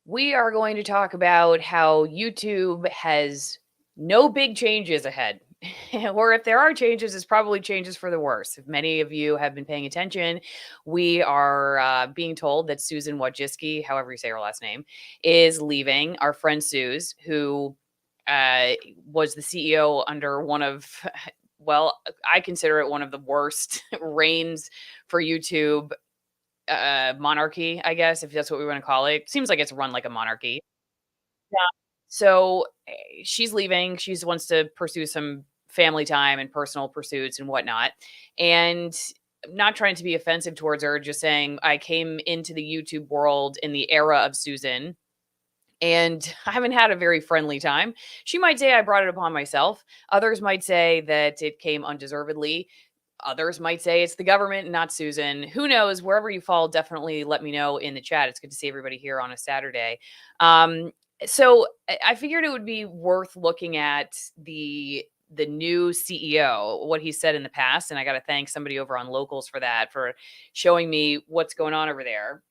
We are going to talk about how YouTube has no big changes ahead. Or if there are changes, it's probably changes for the worse. If many of you have been paying attention, we are being told that Susan Wojcicki, however you say her last name, is leaving. Our friend Suze, who uh, was the CEO under one of, well, I consider it one of the worst reigns for YouTube monarchy, I guess, if that's what we want to call it. Seems like it's run like a monarchy. Yeah. So she's leaving. She wants to pursue some family time and personal pursuits and whatnot. And I'm not trying to be offensive towards her, just saying I came into the YouTube world in the era of Susan. And I haven't had a very friendly time. She might say I brought it upon myself. Others might say that it came undeservedly. Others might say it's the government, not Susan. Who knows? Wherever you fall, definitely let me know in the chat. It's good to see everybody here on a Saturday. Um, so I figured it would be worth looking at the new CEO, what he said in the past, and I got to thank somebody over on Locals for that, for showing me what's going on over there.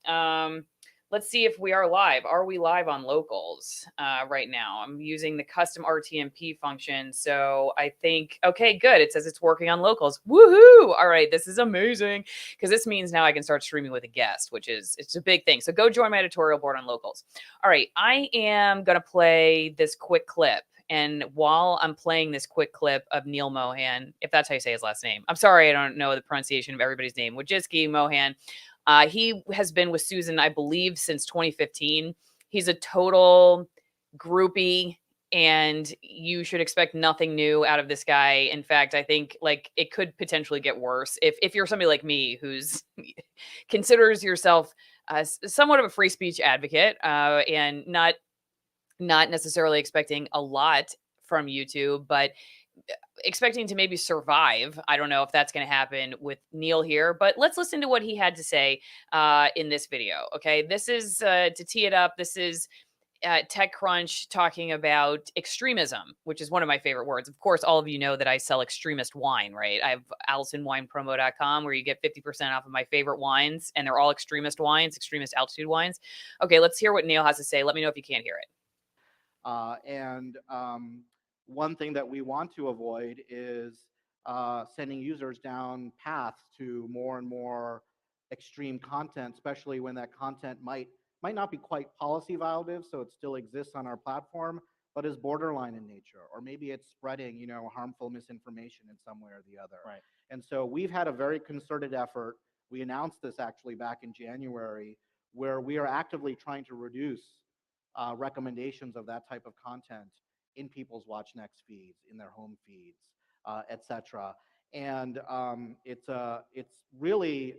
Let's see if we are live. Are we live on Locals right now? I'm using the custom RTMP function. So I think, okay, good. It says it's working on Locals. Woohoo! All right, this is amazing because this means now I can start streaming with a guest, which is, it's a big thing. So go join my editorial board on Locals. All right, I am going to play this quick clip. And while I'm playing this quick clip of Neal Mohan, if that's how you say his last name, I'm sorry, I don't know the pronunciation of everybody's name. Wojcicki, Mohan. He has been with Susan, I believe, since 2015. He's a total groupie, and you should expect nothing new out of this guy. In fact, I think like it could potentially get worse if you're somebody like me who's considers yourself somewhat of a free speech advocate and not necessarily expecting a lot from YouTube, but expecting to maybe survive. I don't know if that's going to happen with Neal here, but let's listen to what he had to say in this video. Okay, this is to tee it up. This is TechCrunch talking about extremism, which is one of my favorite words. Of course, all of you know that I sell extremist wine, right? I have AllisonWinePromo.com where you get 50% off of my favorite wines, and they're all extremist wines, extremist altitude wines. Okay, let's hear what Neal has to say. Let me know if you can't hear it. And one thing that we want to avoid is sending users down paths to more and more extreme content, especially when that content might not be quite policy violative, so it still exists on our platform, but is borderline in nature, or maybe it's spreading, harmful misinformation in some way or the other. Right. And so we've had a very concerted effort. We announced this actually back in January, where we are actively trying to reduce recommendations of that type of content in people's Watch Next feeds, in their home feeds, etc. And it's really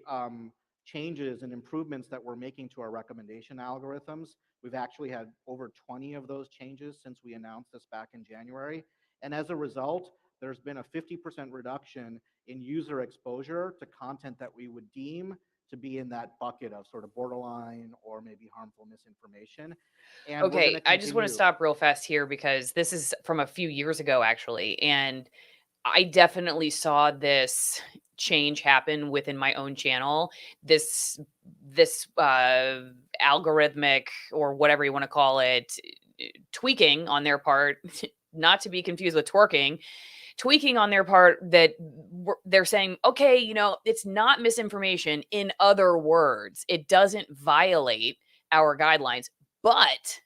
changes and improvements that we're making to our recommendation algorithms. We've actually had over 20 of those changes since we announced this back in January. And as a result, there's been a 50% reduction in user exposure to content that we would deem to be in that bucket of sort of borderline or maybe harmful misinformation. And we're going Okay, to I just want to continue. stop real fast here because this is from a few years ago, actually. And I definitely saw this change happen within my own channel. This algorithmic or whatever you want to call it, tweaking on their part, not to be confused with twerking, tweaking on their part that they're saying, okay, it's not misinformation. In other words, it doesn't violate our guidelines, but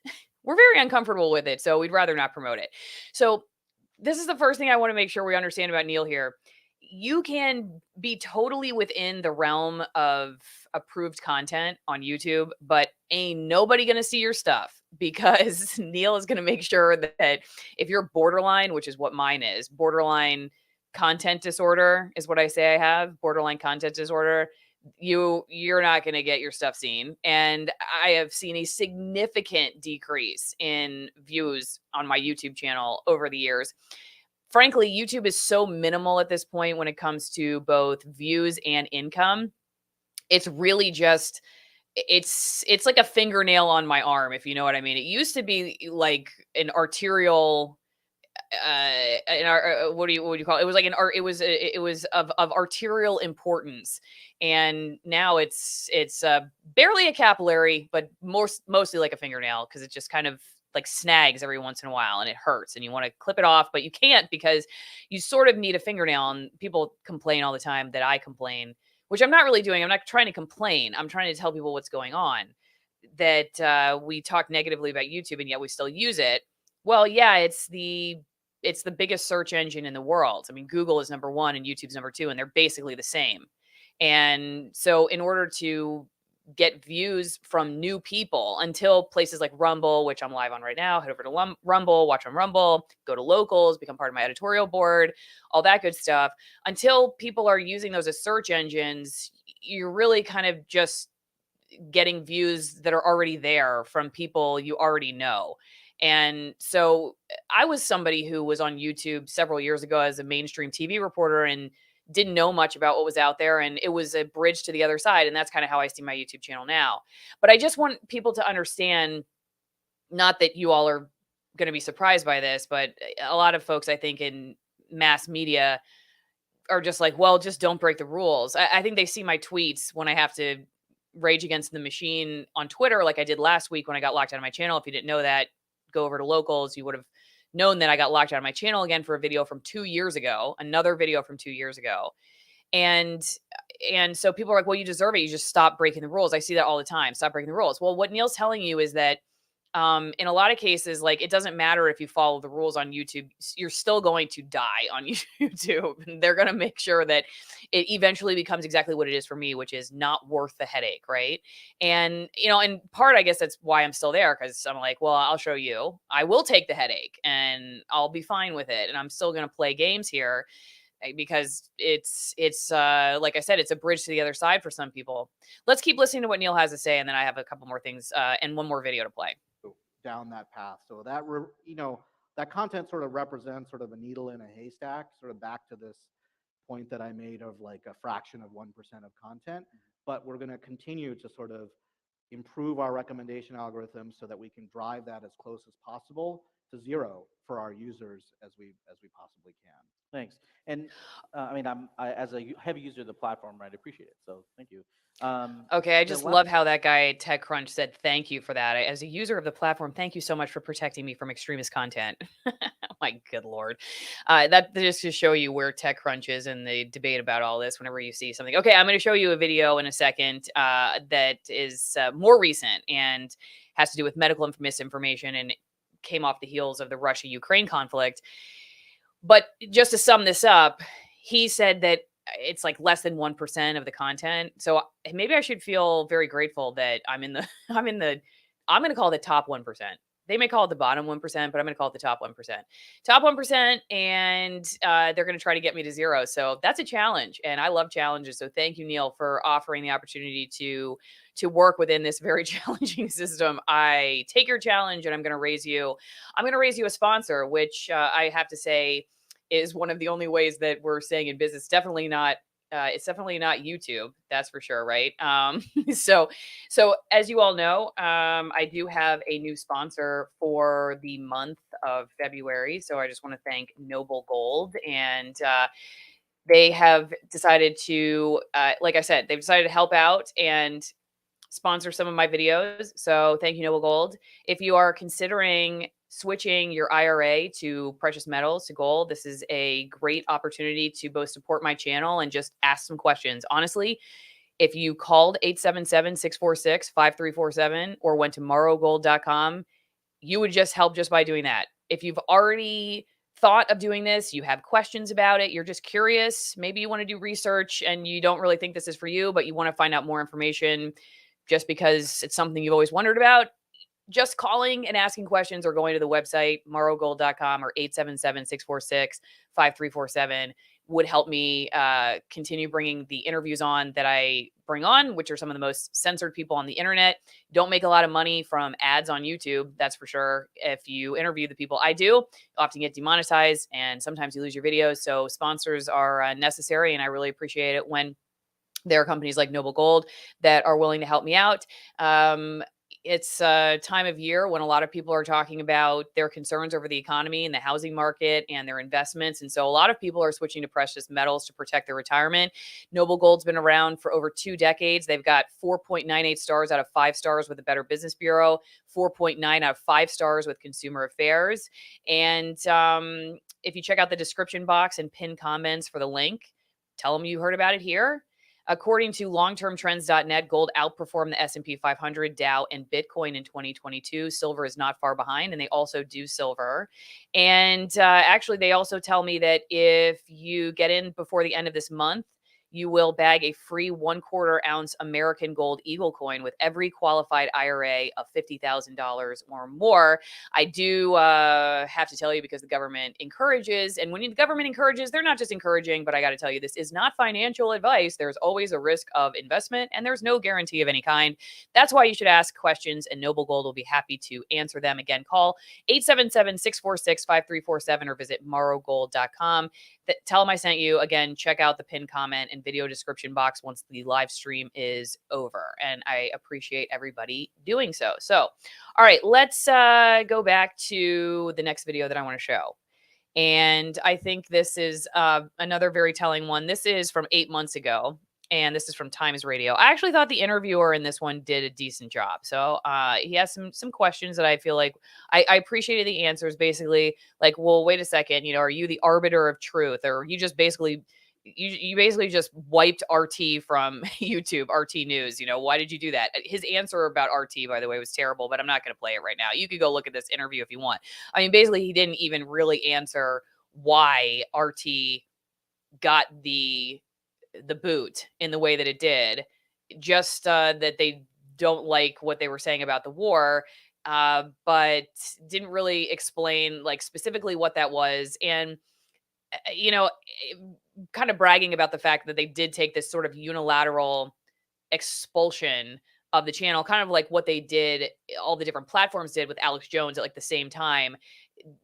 we're very uncomfortable with it. So we'd rather not promote it. So this is the first thing I want to make sure we understand about Neal here. You can be totally within the realm of approved content on YouTube, but ain't nobody going to see your stuff because Neal is going to make sure that if you're borderline, which is what mine is, borderline content disorder is what I say I have, borderline content disorder, you're not going to get your stuff seen. And I have seen a significant decrease in views on my YouTube channel over the years. Frankly, YouTube is so minimal at this point when it comes to both views and income. It's really just it's like a fingernail on my arm, if you know what I mean. It used to be like an arterial in our what do you call it? It was like an art. It was of arterial importance, and now it's barely a capillary, but mostly like a fingernail because it just kind of like snags every once in a while and it hurts and you want to clip it off, but you can't because you sort of need a fingernail. And people complain all the time that I complain, which I'm not really doing. I'm not trying to complain. I'm trying to tell people what's going on. That we talk negatively about YouTube and yet we still use it. Well, yeah, it's the biggest search engine in the world. I mean, Google is number one and YouTube's number two, and they're basically the same. And so, in order to get views from new people, until places like Rumble, which I'm live on right now, head over to Rumble, watch on Rumble, go to locals, become part of my editorial board, all that good stuff. Until people are using those as search engines, you're really kind of just getting views that are already there from people you already know. And so I was somebody who was on YouTube several years ago as a mainstream TV reporter and didn't know much about what was out there. And it was a bridge to the other side. And that's kind of how I see my YouTube channel now. But I just want people to understand, not that you all are going to be surprised by this, but a lot of folks, I think, in mass media are just like, well, just don't break the rules. I think they see my tweets when I have to rage against the machine on Twitter, like I did last week when I got locked out of my channel. If you didn't know that, go over to locals. You would have known that I got locked out of my channel again for a video from 2 years ago, another video from 2 years ago. And so people are like, well, you deserve it. You just stop breaking the rules. I see that all the time. Stop breaking the rules. Well, what Neal's telling you is that in a lot of cases, like, it doesn't matter if you follow the rules on YouTube, you're still going to die on YouTube. And they're going to make sure that it eventually becomes exactly what it is for me, which is not worth the headache. Right. And, in part, I guess that's why I'm still there. Cause I'm like, well, I'll show you, I will take the headache and I'll be fine with it. And I'm still going to play games here because it's like I said, it's a bridge to the other side for some people. Let's keep listening to what Neal has to say. And then I have a couple more things and one more video to play down that path. So that that content sort of represents sort of a needle in a haystack, sort of back to this point that I made of like a fraction of 1% of content. But we're going to continue to sort of improve our recommendation algorithms so that we can drive that as close as possible to zero for our users as we possibly can. Thanks. And I mean, I as a heavy user of the platform, right, I appreciate it. So thank you. Okay, I just love how that guy TechCrunch said thank you for that. As a user of the platform, thank you so much for protecting me from extremist content. My good Lord. That just to show you where TechCrunch is in the debate about all this whenever you see something. Okay, I'm going to show you a video in a second that is more recent and has to do with medical misinformation and came off the heels of the Russia-Ukraine conflict. But just to sum this up, he said that it's like less than 1% of the content. So maybe I should feel very grateful that I'm going to call it the top 1%. They may call it the bottom 1%, but I'm going to call it the top 1%. Top 1%, and they're going to try to get me to zero. So that's a challenge, and I love challenges. So thank you, Neal, for offering the opportunity to work within this very challenging system. I take your challenge, and I'm going to raise you. I'm going to raise you a sponsor, which I have to say is one of the only ways that we're staying in business. It's definitely not YouTube, that's for sure, right? So as you all know, I do have a new sponsor for the month of February. So I just want to thank Noble Gold, and they have decided to, like I said, they've decided to help out and sponsor some of my videos. So thank you, Noble Gold. If you are considering switching your IRA to precious metals, to gold, this is a great opportunity to both support my channel and just ask some questions. Honestly, if you called 877-646-5347 or went to morrowgold.com, you would just help just by doing that. If you've already thought of doing this, you have questions about it, you're just curious, maybe you want to do research and you don't really think this is for you, but you want to find out more information just because it's something you've always wondered about, just calling and asking questions or going to the website, morrowgold.com or 877-646-5347 would help me continue bringing the interviews on that I bring on, which are some of the most censored people on the internet. Don't make a lot of money from ads on YouTube, that's for sure. If you interview the people I do, you'll often get demonetized and sometimes you lose your videos. So sponsors are necessary, and I really appreciate it when there are companies like Noble Gold that are willing to help me out. it's a time of year when a lot of people are talking about their concerns over the economy and the housing market and their investments. And so a lot of people are switching to precious metals to protect their retirement. Noble Gold's been around for over 2 decades. They've got 4.98 stars out of 5 stars with the Better Business Bureau, 4.9 out of 5 stars with Consumer Affairs. And if you check out the description box and pin comments for the link, tell them you heard about it here. According to longtermtrends.net, gold outperformed the S&P 500, Dow, and Bitcoin in 2022. Silver is not far behind, and they also do silver. And actually, they also tell me that if you get in before the end of this month, you will bag a free 1/4 ounce American Gold Eagle coin with every qualified IRA of $50,000 or more. I do have to tell you, because the government encourages, and when the government encourages, they're not just encouraging, but I got to tell you, this is not financial advice. There's always a risk of investment, and there's no guarantee of any kind. That's why you should ask questions, and Noble Gold will be happy to answer them. Again, call 877-646-5347 or visit morrowgold.com. Tell them I sent you. Again, check out the pinned comment and video description box once the live stream is over. And I appreciate everybody doing so. So, all right, let's go back to the next video that I want to show. And I think this is another very telling one. This is from 8 months ago, and this is from Times Radio. I actually thought the interviewer in this one did a decent job. So he has some questions that I feel like I appreciated the answers. Basically, like, well, wait a second, are you the arbiter of truth, or you just basically you basically just wiped RT from YouTube, RT News. Why did you do that? His answer about RT, by the way, was terrible, but I'm not going to play it right now. You could go look at this interview if you want. I mean, basically, he didn't even really answer why RT got the boot in the way that it did. Just that they don't like what they were saying about the war, but didn't really explain like specifically what that was. And kind of bragging about the fact that they did take this sort of unilateral expulsion of the channel, kind of like what they did, all the different platforms did with Alex Jones at like the same time.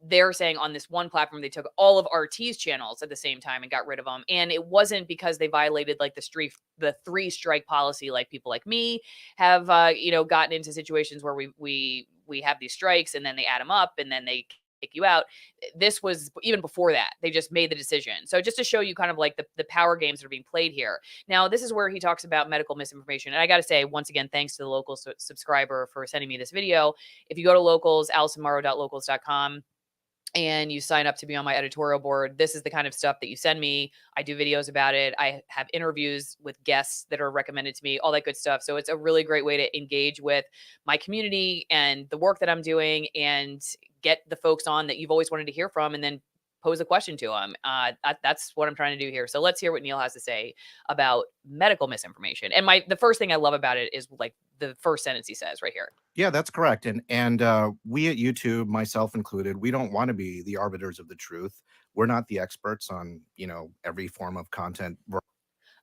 They're saying on this one platform, they took all of RT's channels at the same time and got rid of them. And it wasn't because they violated like the 3 strike policy, like people like me have, gotten into situations where we have these strikes and then they add them up and then they kick you out. This was even before that. They just made the decision. So just to show you kind of like the power games that are being played here. Now, this is where he talks about medical misinformation. And I got to say, once again, thanks to the local subscriber for sending me this video. If you go to locals, AllisonMorrow.locals.com, and you sign up to be on my editorial board, this is the kind of stuff that you send me. I do videos about it. I have interviews with guests that are recommended to me, all that good stuff. So it's a really great way to engage with my community and the work that I'm doing and get the folks on that you've always wanted to hear from and then pose a question to them. That's what I'm trying to do here. So let's hear what Neal has to say about medical misinformation. And the first thing I love about it is like the first sentence he says right here. Yeah, that's correct. And we at YouTube, myself included, we don't want to be the arbiters of the truth. We're not the experts on, every form of content.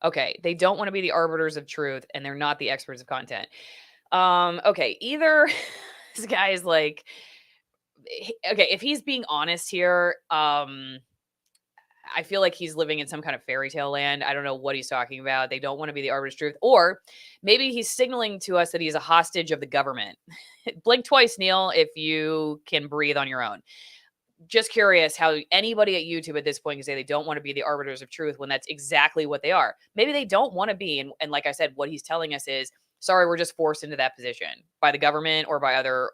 Okay, they don't want to be the arbiters of truth, and they're not the experts of content. Okay, either this guy is like, okay, if he's being honest here, I feel like he's living in some kind of fairy tale land. I don't know what he's talking about. They don't want to be the arbiter's truth. Or maybe he's signaling to us that he's a hostage of the government. Blink twice, Neal, if you can breathe on your own. Just curious how anybody at YouTube at this point can say they don't want to be the arbiters of truth when that's exactly what they are. Maybe they don't want to be. And like I said, what he's telling us is, sorry, we're just forced into that position by the government or by other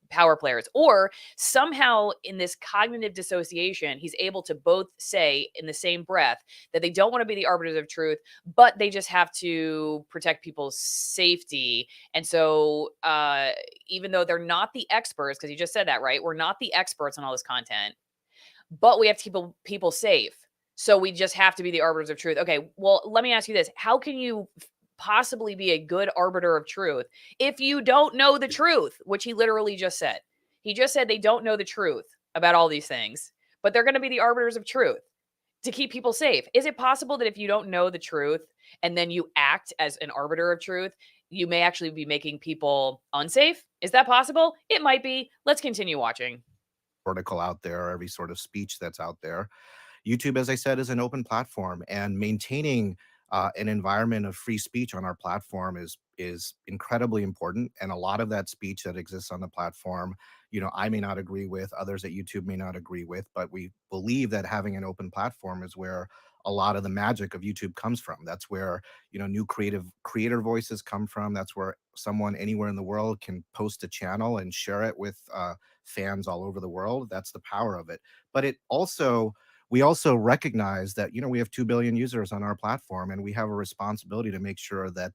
power players. Or somehow in this cognitive dissociation, he's able to both say in the same breath that they don't want to be the arbiters of truth, but they just have to protect people's safety. And so even though they're not the experts, because you just said that, right? We're not the experts on all this content, but we have to keep people safe. So we just have to be the arbiters of truth. Okay, well, let me ask you this. How can you possibly be a good arbiter of truth if you don't know the truth, which he literally just said? He just said they don't know the truth about all these things, but they're going to be the arbiters of truth to keep people safe. Is it possible that if you don't know the truth and then you act as an arbiter of truth, you may actually be making people unsafe? Is that possible? It might be. Let's continue watching. Article out there, every sort of speech that's out there. YouTube, as I said, is an open platform, and maintaining an environment of free speech on our platform is is incredibly important. And a lot of that speech that exists on the platform, I may not agree with, others at YouTube may not agree with, but we believe that having an open platform is where a lot of the magic of YouTube comes from. That's where, new creator voices come from. That's where someone anywhere in the world can post a channel and share it with fans all over the world. That's the power of it. But we also recognize that, we have 2 billion users on our platform, and we have a responsibility to make sure that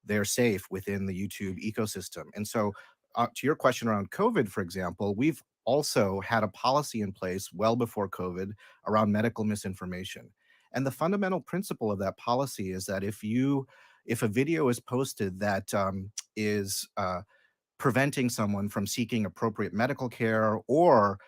they're safe within the YouTube ecosystem. And so, to your question around COVID, for example, we've also had a policy in place well before COVID around medical misinformation. And the fundamental principle of that policy is that if a video is posted that is preventing someone from seeking appropriate medical care or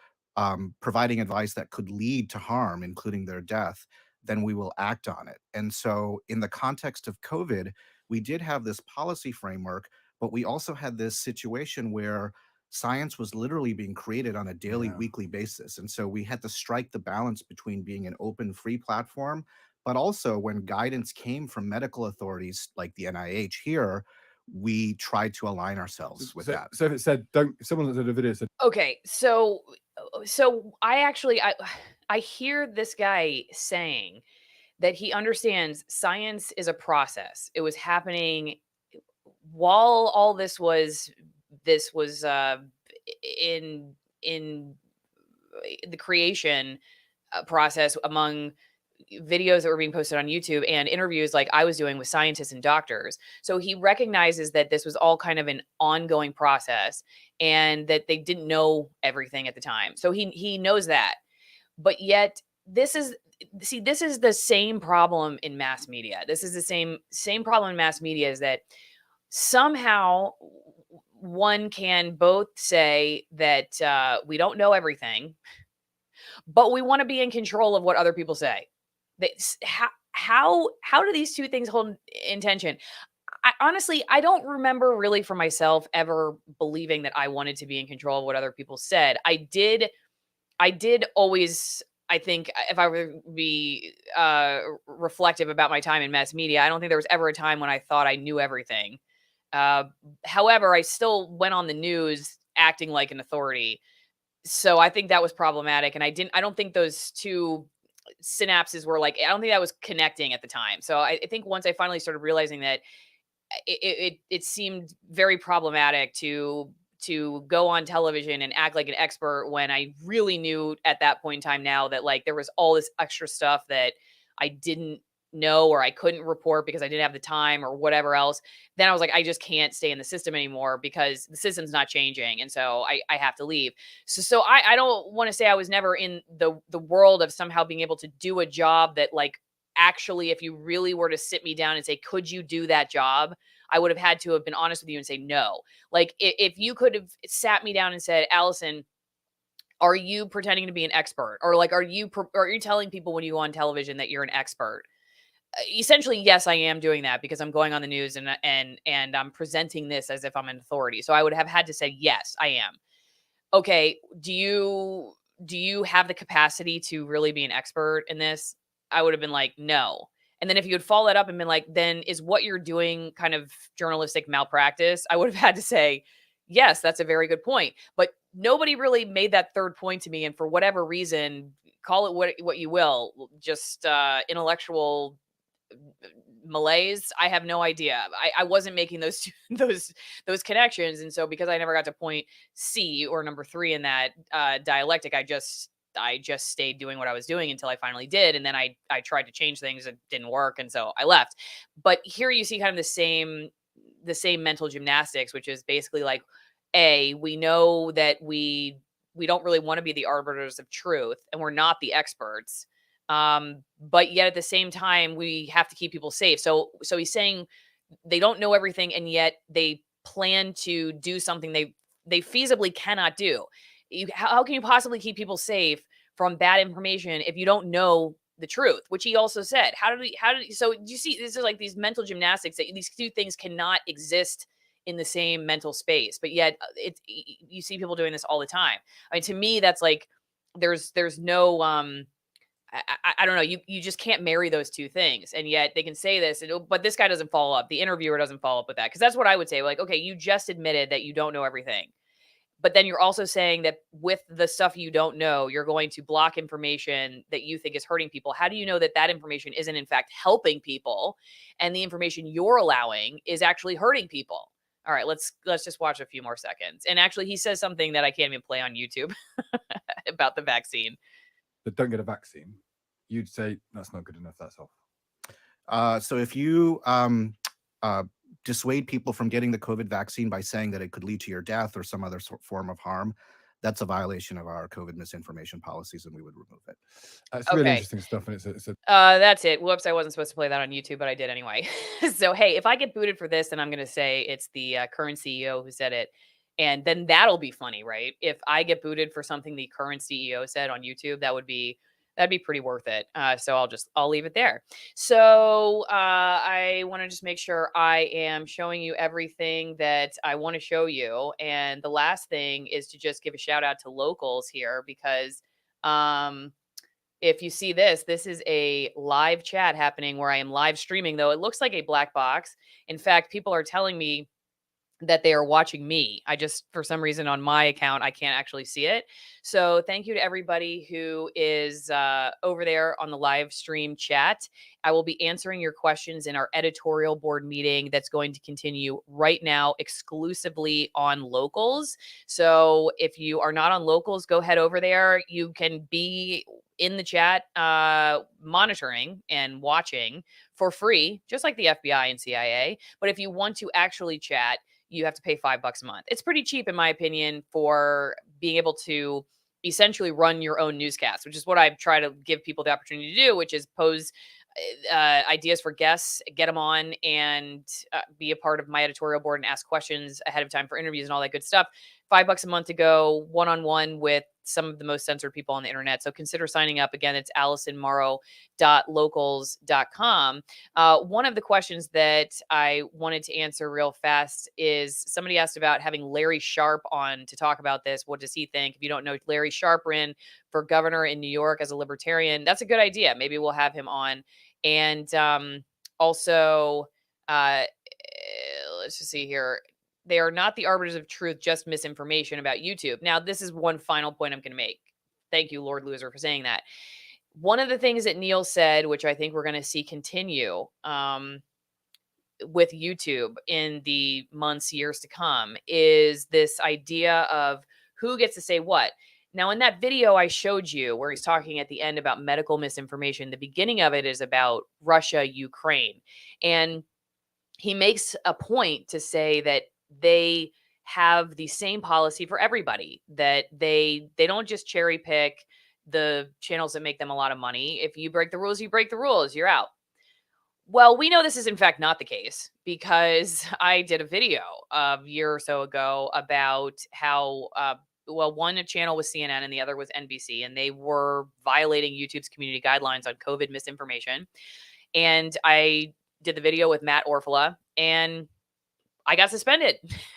providing advice that could lead to harm, including their death, then we will act on it. And so, in the context of COVID, we did have this policy framework, but we also had this situation where science was literally being created on a daily, Yeah. weekly basis. And so we had to strike the balance between being an open, free platform, but also when guidance came from medical authorities like the NIH here, we tried to align ourselves with that. So if it said, don't, if someone that did a video said, Okay, so I hear this guy saying that he understands science is a process. It was happening while all this was in the creation process among videos that were being posted on YouTube and interviews like I was doing with scientists and doctors. So he recognizes that this was all kind of an ongoing process and that they didn't know everything at the time. So he knows that. But yet this is the same problem in mass media. This is the same problem in mass media, is that somehow one can both say that we don't know everything, but we want to be in control of what other people say. How do these two things hold in tension? Honestly, I don't remember really for myself ever believing that I wanted to be in control of what other people said. I did always, I think, if I were to be reflective about my time in mass media, I don't think there was ever a time when I thought I knew everything. However, I still went on the news acting like an authority. So I think that was problematic. And I don't think those two synapses were like, I don't think that was connecting at the time. So I think once I finally started realizing that it seemed very problematic to go on television and act like an expert when I really knew at that point in time now that like there was all this extra stuff that I didn't know or I couldn't report because I didn't have the time or whatever else. Then I was like, I just can't stay in the system anymore because the system's not changing. And so I have to leave. So I don't want to say I was never in the world of somehow being able to do a job that like actually, if you really were to sit me down and say, could you do that job? I would have had to have been honest with you and say no. Like if you could have sat me down and said, Allison, are you pretending to be an expert? Or like, are you telling people when you go on television that you're an expert? Essentially, yes, I am doing that because I'm going on the news and I'm presenting this as if I'm an authority. So I would have had to say, yes, I am. Okay. Do you have the capacity to really be an expert in this? I would have been like, no. And then if you had followed that up and been like, then is what you're doing kind of journalistic malpractice? I would have had to say, yes, that's a very good point. But nobody really made that third point to me. And for whatever reason, call it what you will, just intellectual malaise. I have no idea. I wasn't making those those connections. And so because I never got to point C or number 3 in that dialectic, I just stayed doing what I was doing until I finally did. And then I tried to change things. It didn't work. And so I left. But here you see kind of the same mental gymnastics, which is basically like, we know that we don't really want to be the arbiters of truth and we're not the experts. But yet at the same time, we have to keep people safe. So he's saying they don't know everything and yet they plan to do something they feasibly cannot do. How can you possibly keep people safe from bad information if you don't know the truth? Which he also said. So you see, this is like these mental gymnastics that these two things cannot exist in the same mental space, but yet you see people doing this all the time. I mean, to me, that's like there's no I don't know. You just can't marry those two things, and yet they can say this, but this guy doesn't follow up. The interviewer doesn't follow up with that, because that's what I would say. Like, okay, you just admitted that you don't know everything, but then you're also saying that with the stuff you don't know, you're going to block information that you think is hurting people. How do you know that that information isn't in fact helping people, and the information you're allowing is actually hurting people? All right, let's just watch a few more seconds. And actually, he says something that I can't even play on YouTube about the vaccine. that don't get a vaccine, you'd say that's not good enough. That's off. So if you dissuade people from getting the COVID vaccine by saying that it could lead to your death or some other form of harm, that's a violation of our COVID misinformation policies, and we would remove it. It's really Okay. interesting stuff, and it's a That's it. Whoops, I wasn't supposed to play that on YouTube, but I did anyway. So, hey, if I get booted for this, then I'm going to say it's the current CEO who said it. And then that'll be funny, right? If I get booted for something the current CEO said on YouTube, that'd be pretty worth it. So I'll leave it there. So I want to just make sure I am showing you everything that I want to show you. And the last thing is to just give a shout out to locals here, because if you see this is a live chat happening where I am live streaming, though it looks like a black box. In fact, people are telling me that they are watching me. I just, for some reason on my account, I can't actually see it. So thank you to everybody who is over there on the live stream chat. I will be answering your questions in our editorial board meeting that's going to continue right now exclusively on locals. So if you are not on locals, go head over there. You can be in the chat monitoring and watching for free, just like the FBI and CIA. But if you want to actually chat, you have to pay $5 a month. It's pretty cheap, in my opinion, for being able to essentially run your own newscast, which is what I try to give people the opportunity to do, which is pose ideas for guests, get them on, and be a part of my editorial board and ask questions ahead of time for interviews and all that good stuff. $5 a month to go one-on-one with some of the most censored people on the internet. So consider signing up. Again, it's AllisonMorrow.locals.com. One of the questions that I wanted to answer real fast is somebody asked about having Larry Sharpe on to talk about this. What does he think? If you don't know, Larry Sharpe ran for governor in New York as a libertarian. That's a good idea. Maybe we'll have him on. And also, let's just see here. They are not the arbiters of truth, just misinformation about YouTube. Now, this is one final point I'm going to make. Thank you, Lord Loser, for saying that. One of the things that Neal said, which I think we're going to see continue with YouTube in the months, years to come, is this idea of who gets to say what. Now, in that video I showed you where he's talking at the end about medical misinformation, the beginning of it is about Russia, Ukraine. And he makes a point to say that they have the same policy for everybody, that they don't just cherry pick the channels that make them a lot of money. If you break the rules, you break the rules, you're out. Well, we know this is in fact not the case, because I did a video a year or so ago about how, one channel was CNN and the other was NBC, and they were violating YouTube's community guidelines on COVID misinformation. And I did the video with Matt Orfala, and I got suspended.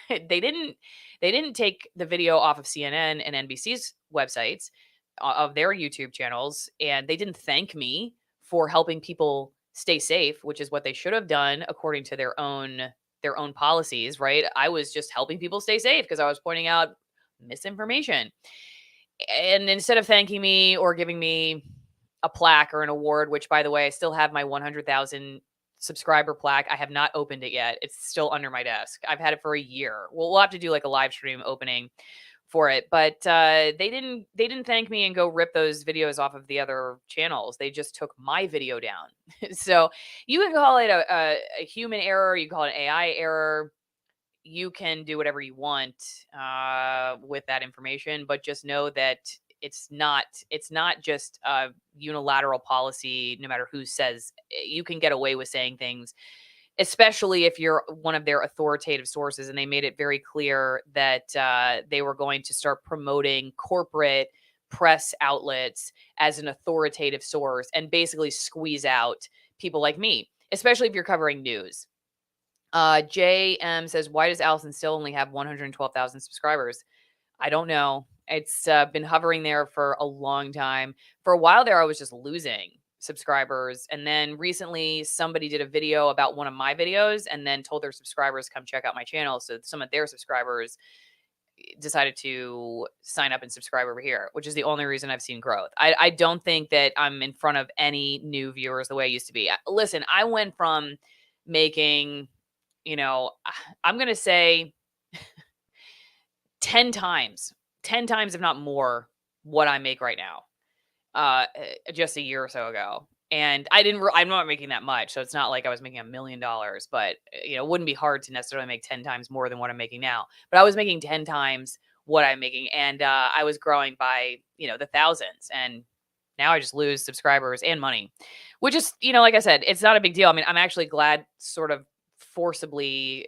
They didn't take the video off of CNN and NBC's websites of their YouTube channels, and they didn't thank me for helping people stay safe, which is what they should have done according to their own policies, right? I was just helping people stay safe because I was pointing out misinformation. And instead of thanking me or giving me a plaque or an award, which, by the way, I still have my 100,000 subscriber plaque. I have not opened it yet. It's still under my desk. I've had it for a year. We'll have to do like a live stream opening for it, but they didn't thank me and go rip those videos off of the other channels. They just took my video down. So you can call it a human error. You can call it an AI error. You can do whatever you want with that information, but just know that it's not just a unilateral policy. No matter who says, you can get away with saying things, especially if you're one of their authoritative sources. And they made it very clear that they were going to start promoting corporate press outlets as an authoritative source and basically squeeze out people like me, especially if you're covering news. JM says, why does Allison still only have 112,000 subscribers? I don't know. It's been hovering there for a long time. For a while there, I was just losing subscribers. And then recently somebody did a video about one of my videos and then told their subscribers, come check out my channel. So some of their subscribers decided to sign up and subscribe over here, which is the only reason I've seen growth. I don't think that I'm in front of any new viewers the way I used to be. Listen, I went from making, I'm going to say 10 times, if not more, what I make right now, just a year or so ago. And I'm not making that much. So it's not like I was making $1 million, but it wouldn't be hard to necessarily make 10 times more than what I'm making now. But I was making 10 times what I'm making. And I was growing by, the thousands. And now I just lose subscribers and money, which is, like I said, it's not a big deal. I mean, I'm actually glad sort of forcibly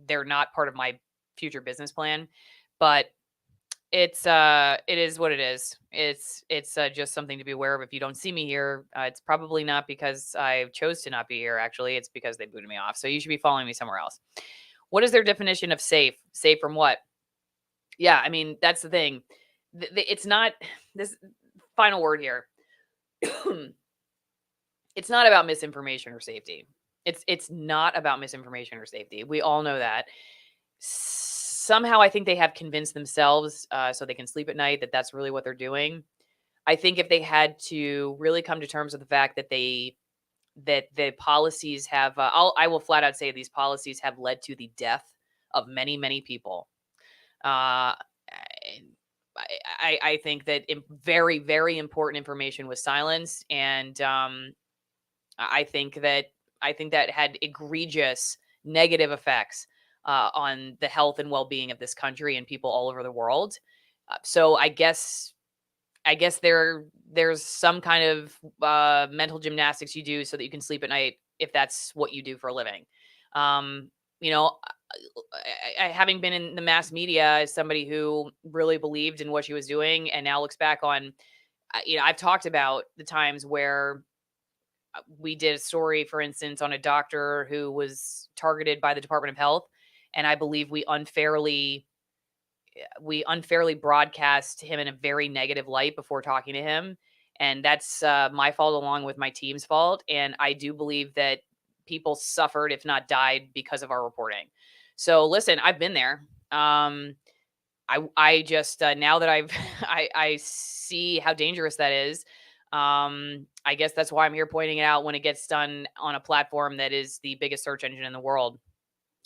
they're not part of my future business plan, but it is what it is. It's just something to be aware of. If you don't see me here, it's probably not because I chose to not be here. Actually, it's because they booted me off. So you should be following me somewhere else. What is their definition of safe? Safe from what? Yeah, I mean, that's the thing. It's not this final word here. It's not about misinformation or safety. It's not about misinformation or safety. We all know that. Somehow I think they have convinced themselves so they can sleep at night that that's really what they're doing. I think if they had to really come to terms with the fact that the policies have, I will flat out say these policies have led to the death of many, many people. I think that very, very important information was silenced, and I think that had egregious negative effects on the health and well-being of this country and people all over the world. So I guess there's some kind of mental gymnastics you do so that you can sleep at night if that's what you do for a living. Having been in the mass media as somebody who really believed in what she was doing and now looks back on, I've talked about the times where we did a story, for instance, on a doctor who was targeted by the Department of Health. And I believe we unfairly broadcast him in a very negative light before talking to him. And that's my fault along with my team's fault. And I do believe that people suffered, if not died, because of our reporting. So listen, I've been there. I just, now that I see how dangerous that is, I guess that's why I'm here pointing it out when it gets done on a platform that is the biggest search engine in the world.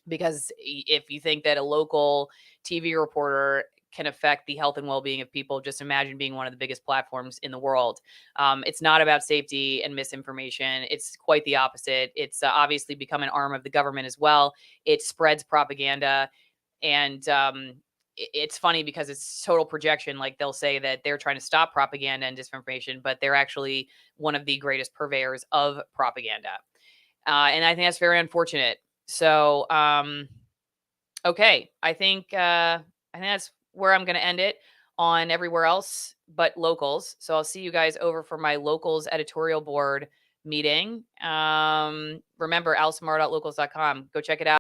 Because if you think that a local TV reporter can affect the health and well-being of people, just imagine being one of the biggest platforms in the world. It's not about safety and misinformation. It's quite the opposite. It's obviously become an arm of the government as well. It spreads propaganda. And it's funny because it's total projection. Like they'll say that they're trying to stop propaganda and disinformation, but they're actually one of the greatest purveyors of propaganda. And I think that's very unfortunate. So, okay. I think that's where I'm going to end it on everywhere else but locals. So I'll see you guys over for my locals editorial board meeting. Remember, alsmar.locals.com. Go check it out.